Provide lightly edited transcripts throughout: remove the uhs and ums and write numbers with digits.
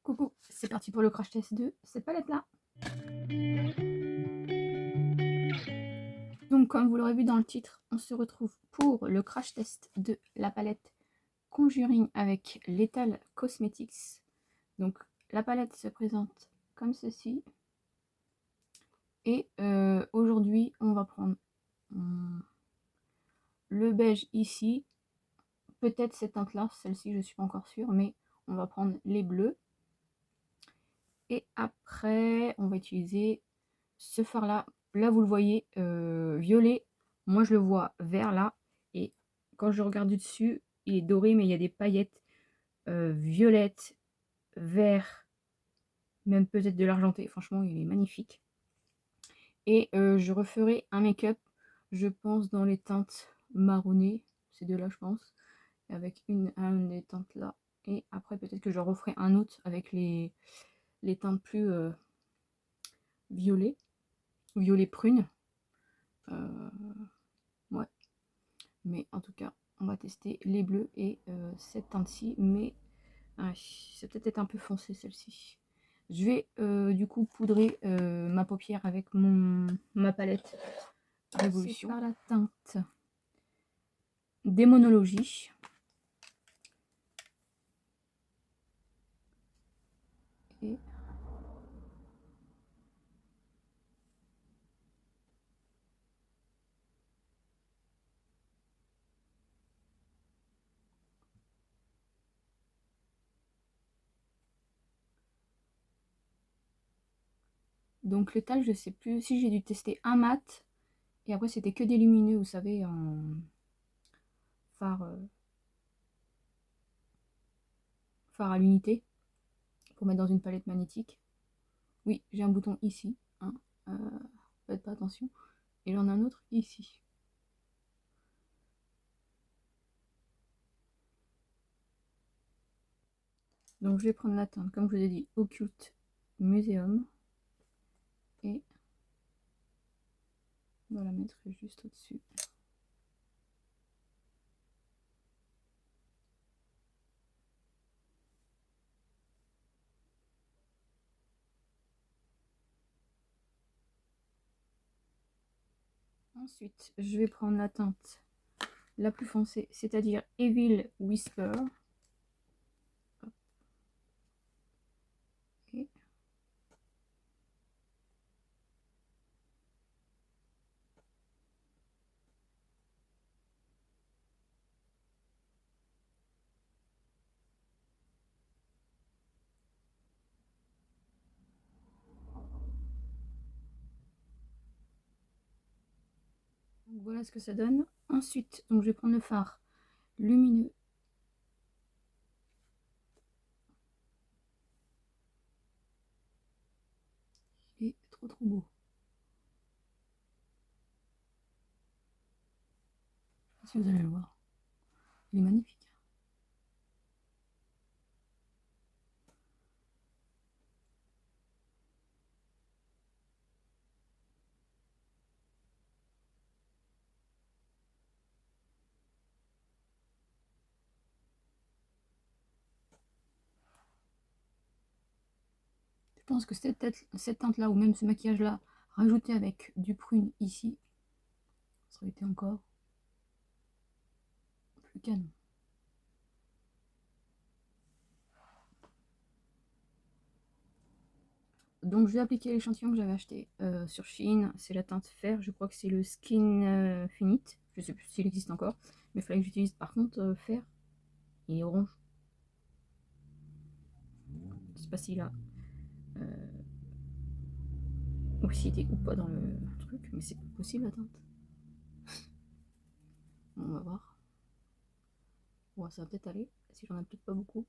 Coucou, c'est parti pour le crash test de cette palette-là. Donc, comme vous l'aurez vu dans le titre, on se retrouve pour le crash test de la palette Conjuring avec Lethal Cosmetics. Donc, la palette se présente comme ceci. Et aujourd'hui, on va prendre le beige ici. Peut-être cette teinte-là, celle-ci, je ne suis pas encore sûre, mais on va prendre les bleus. Et après, on va utiliser ce fard-là. Là, vous le voyez violet. Moi, je le vois vert là. Et quand je regarde du dessus, il est doré, mais il y a des paillettes violettes, vert, même peut-être de l'argenté. Franchement, il est magnifique. Et je referai un make-up, je pense, dans les teintes marronnées. Ces deux-là, je pense. Avec une des teintes là. Et après, peut-être que je referai un autre avec les teintes plus violet prune. Ouais. Mais en tout cas, on va tester les bleus et cette teinte-ci. Mais c'est peut-être un peu foncé celle-ci. Je vais du coup poudrer ma paupière avec ma palette Révolution. C'est par la teinte Démonologie. Et donc le tal, je sais plus si j'ai dû tester un mat. Et après, c'était que des lumineux, vous savez, en fard, fard à l'unité. Pour mettre dans une palette magnétique. Oui, j'ai un bouton ici. Hein, faites pas attention. Et j'en ai un autre ici. Donc je vais prendre la teinte, comme je vous ai dit, Occult Museum. Et on va la mettre juste au-dessus. Ensuite, je vais prendre la teinte la plus foncée, c'est-à-dire Evil Whisper. Et donc voilà ce que ça donne. Ensuite, donc je vais prendre le fard lumineux. Il est trop beau. Je sais pas si vous allez le voir. Il est magnifique. Je pense que cette teinte-là, ou même ce maquillage-là, rajouté avec du prune ici, ça aurait été encore plus canon. Donc je vais appliquer l'échantillon que j'avais acheté sur Shein. C'est la teinte fer, je crois que c'est le Skin Finite. Je sais plus s'il existe encore. Mais il fallait que j'utilise par contre fer et orange. Je sais pas s'il a oxydé ou pas dans le truc, mais c'est possible la teinte. On va voir. Ouais, ça va peut-être aller, si j'en applique pas beaucoup.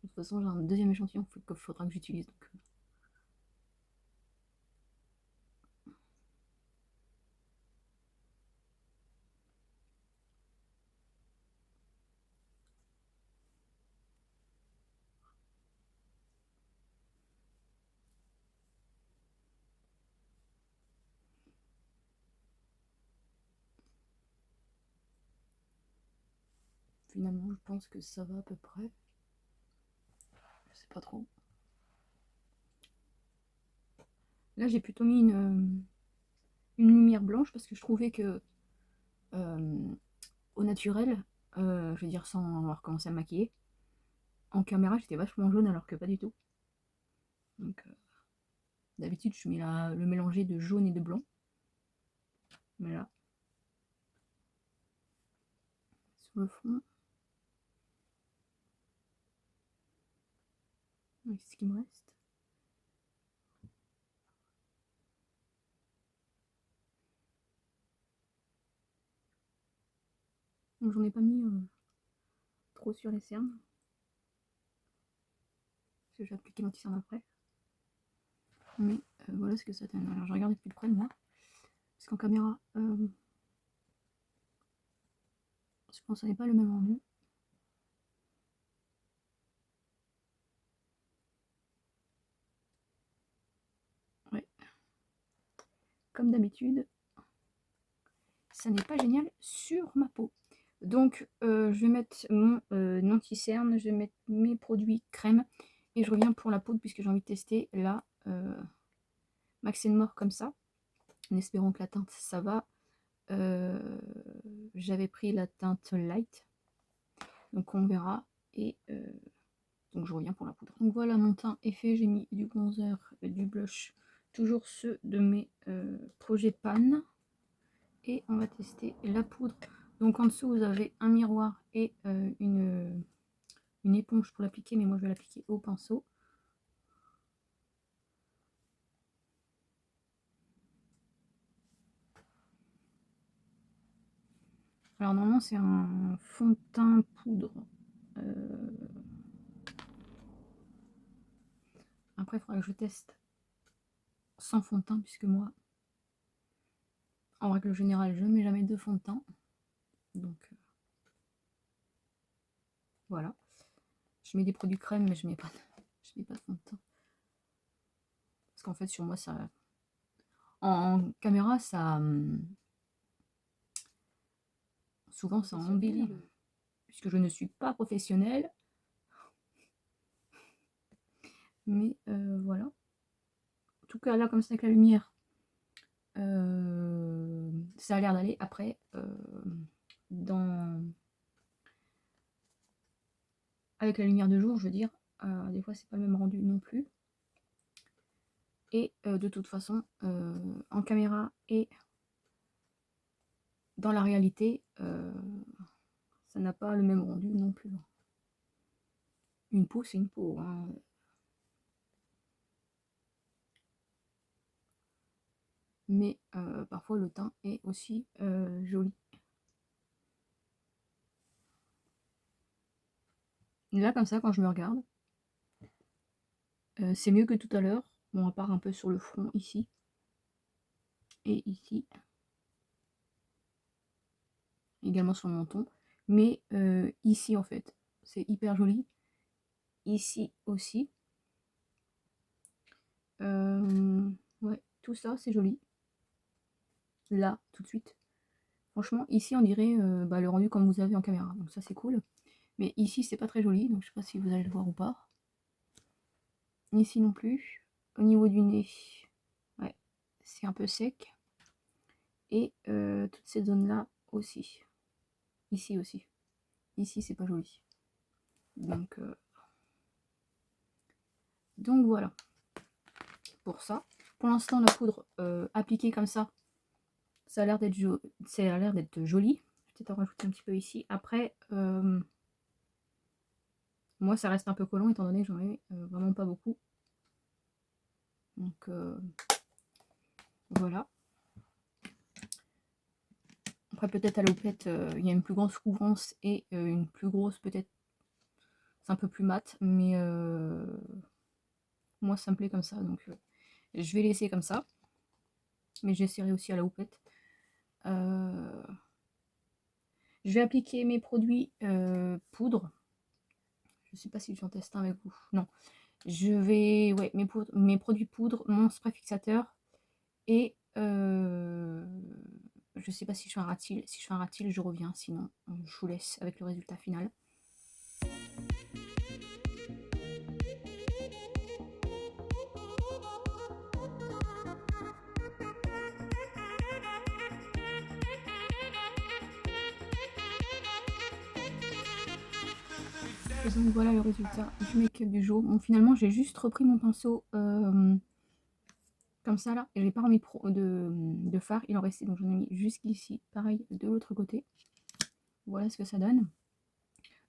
De toute façon, j'ai un deuxième échantillon qu'il faudra que j'utilise. Donc finalement, je pense que ça va à peu près. Je sais pas trop. Là, j'ai plutôt mis une lumière blanche parce que je trouvais que au naturel, je veux dire sans avoir commencé à me maquiller, en caméra j'étais vachement jaune alors que pas du tout. Donc d'habitude je mets le mélanger de jaune et de blanc. Mais là, sur le fond, c'est ce qui me reste. Donc j'en ai pas mis trop sur les cernes. Parce que j'ai appliqué l'anti-cerne après. Mais voilà ce que ça donne. Alors je regarde de plus près moi. Parce qu'en caméra, je pense que ça n'est pas le même rendu. Ouais. Comme d'habitude, ça n'est pas génial sur ma peau. Donc je vais mettre mon anti-cerne, je vais mettre mes produits crème et je reviens pour la poudre puisque j'ai envie de tester la Max & More comme ça, en espérant que la teinte ça va. J'avais pris la teinte light, donc on verra. Et donc je reviens pour la poudre. Donc voilà, mon teint est fait, j'ai mis du bronzer et du blush, toujours ceux de mes projets Pan. Et on va tester la poudre. Donc en dessous vous avez un miroir et une éponge pour l'appliquer, mais moi je vais l'appliquer au pinceau. Alors normalement c'est un fond de teint poudre. Après il faudra que je teste sans fond de teint, puisque moi, en règle générale, je ne mets jamais de fond de teint. Donc voilà. Je mets des produits crème, mais je mets pas de fond de teint. Parce qu'en fait sur moi ça... En caméra ça... souvent ça embellit. Puisque je ne suis pas professionnelle. Mais voilà. En tout cas là comme ça avec la lumière, ça a l'air d'aller. Après avec la lumière de jour, je veux dire, des fois c'est pas le même rendu non plus. Et de toute façon en caméra et dans la réalité ça n'a pas le même rendu non plus. Une peau c'est une peau, hein. Mais parfois le teint est aussi joli. Là comme ça quand je me regarde, c'est mieux que tout à l'heure. Bon, à part un peu sur le front ici et ici, également sur le menton, mais ici en fait c'est hyper joli, ici aussi, ouais, tout ça c'est joli. Là tout de suite, franchement ici on dirait le rendu comme vous avez en caméra, donc ça c'est cool. Mais ici c'est pas très joli, donc je sais pas si vous allez le voir ou pas. Ici non plus. Au niveau du nez, ouais, c'est un peu sec. Et toutes ces zones là aussi. Ici aussi. Ici c'est pas joli. Donc voilà. Pour ça. Pour l'instant la poudre appliquée comme ça, ça a l'air d'être joli. Peut-être en rajouter un petit peu ici. Après, moi ça reste un peu collant étant donné que j'en ai vraiment pas beaucoup. Donc voilà. Après peut-être à la houppette, il y a une plus grosse couvrance et une plus grosse peut-être, c'est un peu plus mat, mais moi ça me plaît comme ça, donc je vais laisser comme ça. Mais j'essaierai aussi à la houppette. Je vais appliquer mes produits poudre. Je ne sais pas si j'en teste un avec vous. Non. Je vais... Ouais, mes produits poudre, mon spray fixateur et Je sais pas si je fais un rat-il. Si je fais un rat-il, je reviens. Sinon, je vous laisse avec le résultat final. Et donc voilà le résultat du make-up du jour. Bon, finalement, j'ai juste repris mon pinceau comme ça là, et j'ai pas remis de fard, il en restait, donc j'en ai mis jusqu'ici, pareil de l'autre côté. Voilà ce que ça donne.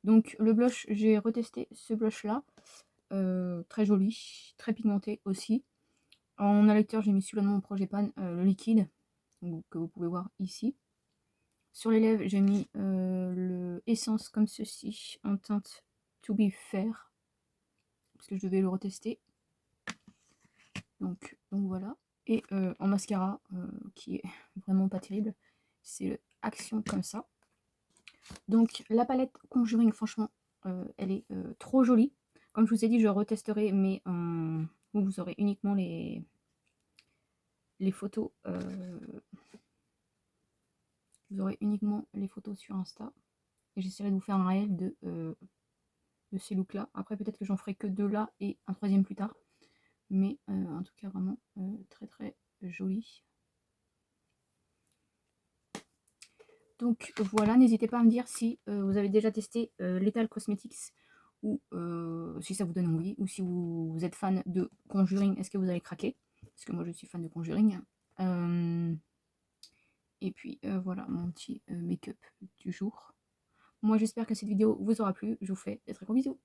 Donc le blush, j'ai retesté ce blush là, très joli, très pigmenté aussi. En électeur, j'ai mis celui-là de mon Projet Pan, le liquide, donc, que vous pouvez voir ici. Sur les lèvres, j'ai mis le Essence comme ceci, en teinte To Be Fair, parce que je devais le retester. Donc voilà. Et en mascara, qui est vraiment pas terrible, c'est le Action comme ça. Donc la palette Conjuring, franchement, elle est trop jolie. Comme je vous ai dit, je retesterai, mais vous aurez uniquement les photos. Vous aurez uniquement les photos sur Insta. Et j'essaierai de vous faire un réel de ces looks là. Après peut-être que j'en ferai que 2 là et un 3e plus tard. Mais en tout cas vraiment très très joli. Donc voilà, n'hésitez pas à me dire si vous avez déjà testé Lethal Cosmetics ou si ça vous donne envie, ou si vous êtes fan de Conjuring, est-ce que vous avez craqué? Parce que moi je suis fan de Conjuring. Et puis voilà mon petit make-up du jour. Moi j'espère que cette vidéo vous aura plu, je vous fais des très gros bisous.